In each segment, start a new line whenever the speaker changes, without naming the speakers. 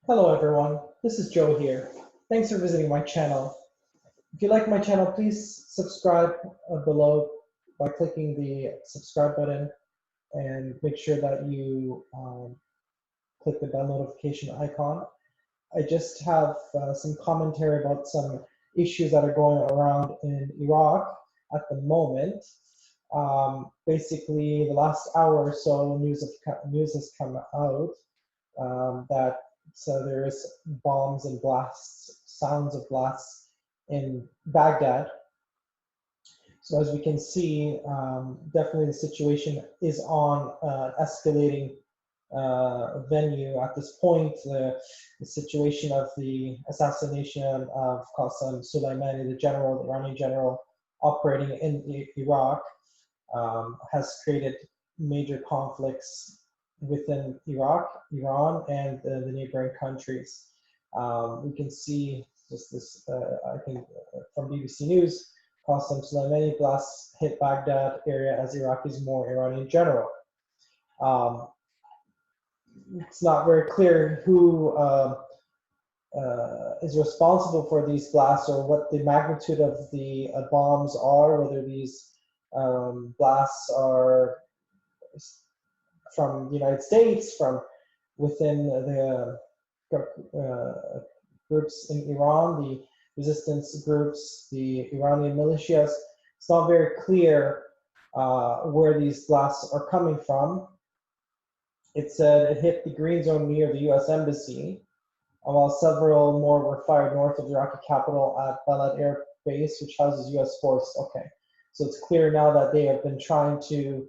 Hello everyone, this is Joe here. Thanks for visiting my channel. If you like my channel, please subscribe below by clicking the subscribe button and make sure that you click the bell notification icon. I just have some commentary about some issues that are going around in Iraq at the moment. Basically, the last hour or so, news has come out that so there's bombs and blasts, sounds of blasts in Baghdad. So as we can see, definitely the situation is on escalating venue at this point. The situation of the assassination of Qasem Soleimani, the general, the Iranian general operating in Iraq, has created major conflicts within Iraq, Iran, and the neighboring countries. We can see just this, I think, from BBC News, Qasem Soleimani blasts hit Baghdad area as Iraqis mourn Iranian general. Um, it's not very clear who is responsible for these blasts or what the magnitude of the bombs are, whether these blasts are from the United States, from within the groups in Iran, the resistance groups, the Iranian militias. It's not very clear where these blasts are coming from. It said it hit the green zone near the U.S. Embassy, while several more were fired north of the Iraqi capital at Balad Air Base, which houses U.S. forces. Okay, so it's clear now that they have been trying to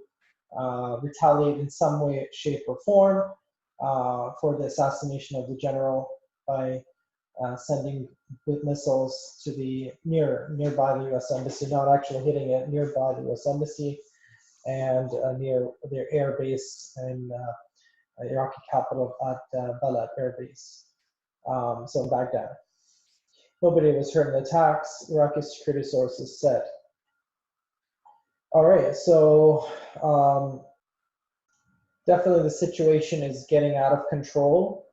retaliate in some way, shape, or form for the assassination of the general by sending missiles to the nearby the U.S. embassy, not actually hitting it, nearby the U.S. embassy and near their air base in Iraqi capital at Balad Air Base, so in Baghdad. Nobody was hurt in the attacks, Iraqi security sources said. All right, so definitely the situation is getting out of control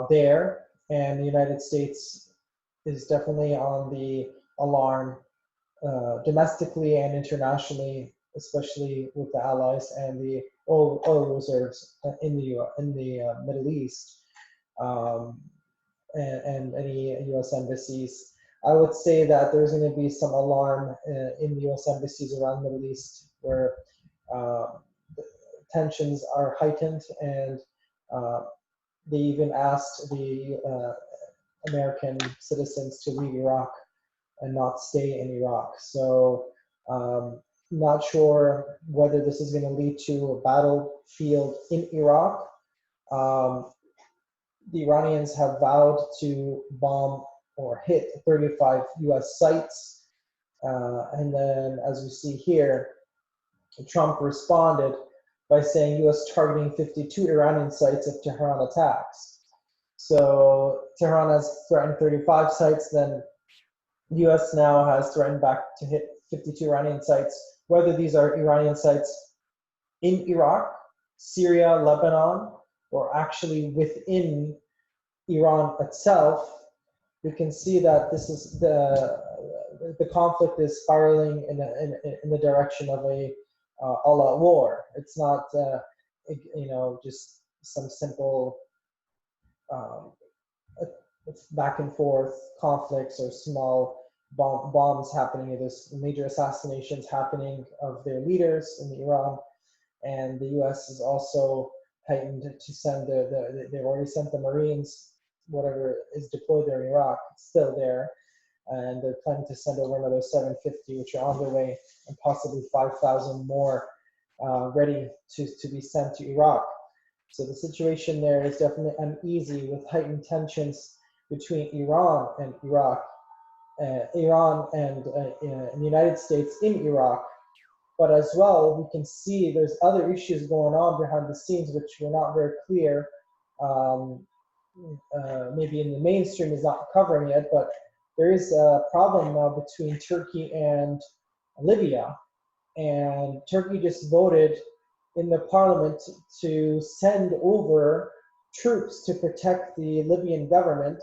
there, and the United States is definitely on the alarm domestically and internationally, especially with the allies and the oil reserves in the Middle East, um, and any U.S. embassies. I would say that there's going to be some alarm in the U.S. embassies around the Middle East where uh, tensions are heightened, and uh, they even asked the American citizens to leave Iraq and not stay in Iraq. So, not sure whether this is going to lead to a battlefield in Iraq. Um, the Iranians have vowed to bomb or hit 35 US sites. And then, as we see here, Trump responded by saying US targeting 52 Iranian sites if Tehran attacks. So Tehran has threatened 35 sites, then US now has threatened back to hit 52 Iranian sites. Whether these are Iranian sites in Iraq, Syria, Lebanon, or actually within Iran itself, we can see that this is the conflict is spiraling in the direction of a all-out war. It's not just some simple um, back and forth conflicts or small bombs happening. There's major assassinations happening of their leaders in Iran, and the U.S. is also heightened to send they've already sent the Marines, whatever is deployed there in Iraq, it's still there, and they're planning to send over another 750, which are on their way, and possibly 5,000 more ready to be sent to Iraq. So the situation there is definitely uneasy with heightened tensions between Iran and Iraq, Iran and the United States in Iraq. But as well, we can see there's other issues going on behind the scenes which were not very clear. Um, Maybe in the mainstream is not covering it, but there is a problem now between Turkey and Libya. And Turkey just voted in the parliament to send over troops to protect the Libyan government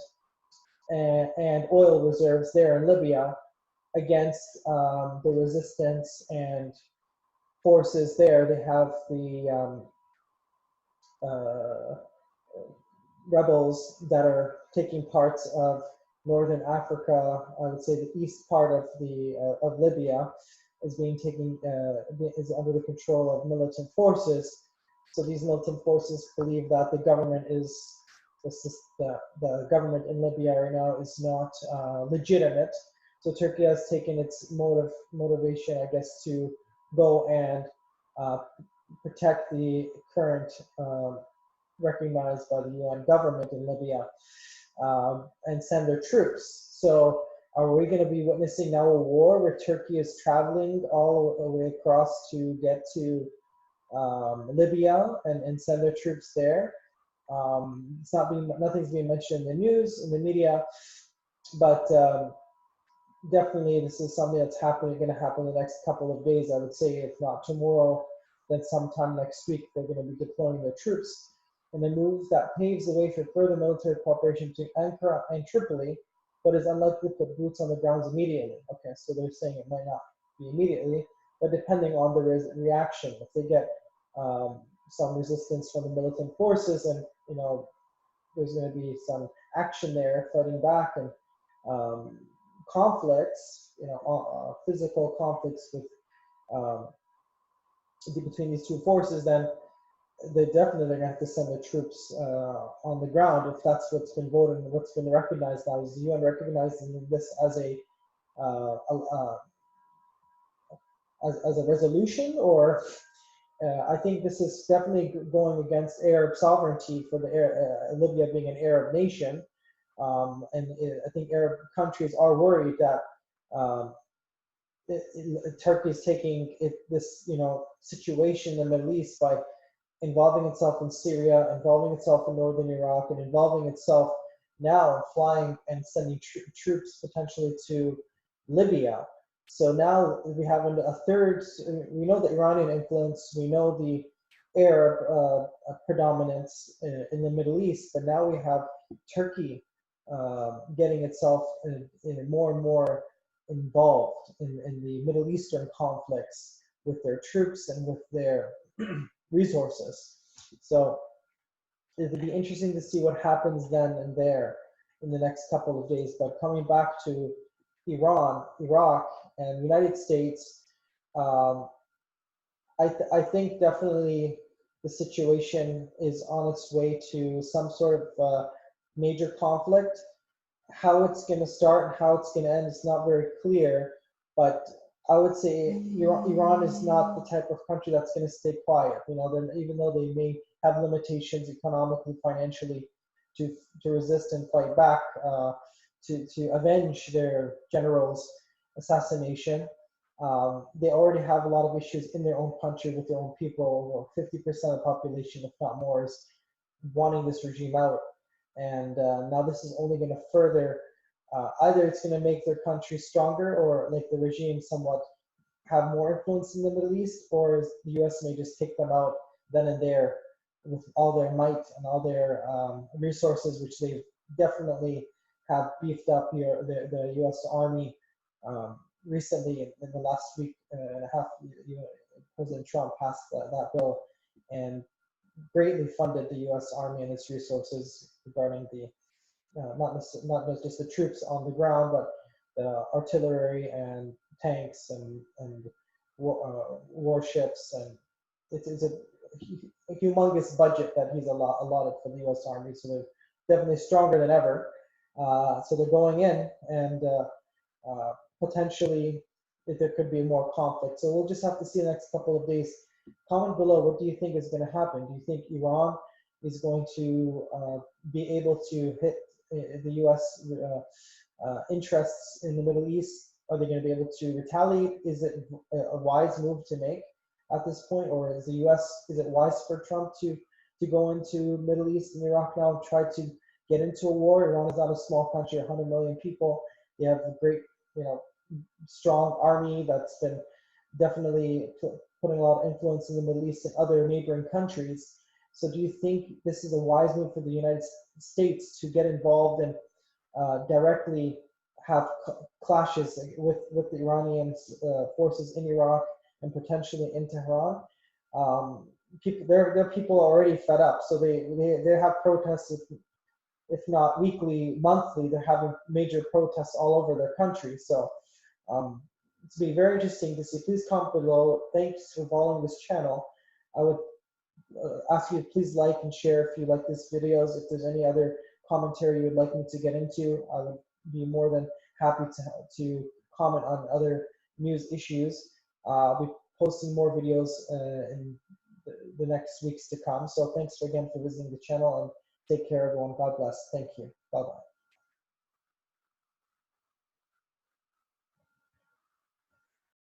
and oil reserves there in Libya against the resistance and forces there. They have the uh, rebels that are taking parts of northern Africa. I would say the east part of the of Libya is being taken is under the control of militant forces. So these militant forces believe that the government is the government in Libya right now is not legitimate. So Turkey has taken its motivation, I guess, to go and uh, protect the current recognized by the UN government in Libya and send their troops. So are we going to be witnessing now a war where Turkey is traveling all the way across to get to Libya and send their troops there? It's not being nothing's being mentioned in the news in the media, but definitely this is something that's going to happen in the next couple of days. I would say if not tomorrow, then sometime next week they're going to be deploying their troops. And a move that paves the way for further military cooperation between Ankara and Tripoli, but is unlikely to put boots on the ground immediately. Okay, so they're saying it might not be immediately, but depending on the reaction, if they get some resistance from the militant forces, and there's going to be some action there, fighting back, and conflicts, physical conflicts with um, between these two forces, then they definitely going to have to send the troops on the ground if that's what's been voted and what's been recognized now. Is the UN recognizing this as as a resolution, or I think this is definitely going against Arab sovereignty for the Libya being an Arab nation, and I think Arab countries are worried that Turkey is taking this situation in the Middle East by involving itself in Syria, involving itself in northern Iraq, and involving itself now flying and sending troops potentially to Libya. So now we have a third. We know the Iranian influence. We know the Arab predominance in the Middle East, but now we have Turkey getting itself in more and more involved in the Middle Eastern conflicts with their troops and with their resources. So it would be interesting to see what happens then and there in the next couple of days. But coming back to Iran, Iraq, and the United States, um, I think definitely the situation is on its way to some sort of major conflict. How it's going to start and how it's going to end is not very clear, but I would say Iran is not the type of country that's going to stay quiet. Even though they may have limitations economically, financially, to resist and fight back, to avenge their general's assassination. They already have a lot of issues in their own country with their own people. 50% of the population, if not more, is wanting this regime out. And now this is only going to further, either it's going to make their country stronger or make the regime somewhat have more influence in the Middle East, or the U.S. may just take them out then and there with all their might and all their resources, which they definitely have beefed up here. The U.S. Army recently, in the last week and a half, President Trump passed that bill and greatly funded the U.S. Army and its resources regarding the not just the troops on the ground, but the artillery and tanks and warships, and it's a humongous budget that he's allotted for the U.S. Army. So they're definitely stronger than ever. So they're going in, and potentially there could be more conflict. So we'll just have to see the next couple of days. Comment below, what do you think is going to happen? Do you think Iran is going to be able to hit the U.S. Interests in the Middle East? Are they going to be able to retaliate? Is it a wise move to make at this point, or is it wise for Trump to go into Middle East and Iraq now and try to get into a war? Iran is not a small country, 100 million people. They have a great, strong army that's been definitely putting a lot of influence in the Middle East and other neighboring countries. So do you think this is a wise move for the United States to get involved and directly have clashes with the Iranian forces in Iraq and potentially in Tehran? Their people are already fed up, so they have protests, if not weekly, monthly. They're having major protests all over their country. So it's been very interesting to see. Please comment below. Thanks for following this channel. I would ask you to please like and share if you like these videos. If there's any other commentary you would like me to get into, I would be more than happy to comment on other news issues. I'll be posting more videos in the next weeks to come. So thanks again for visiting the channel, and take care, everyone. God bless. Thank you. Bye-bye.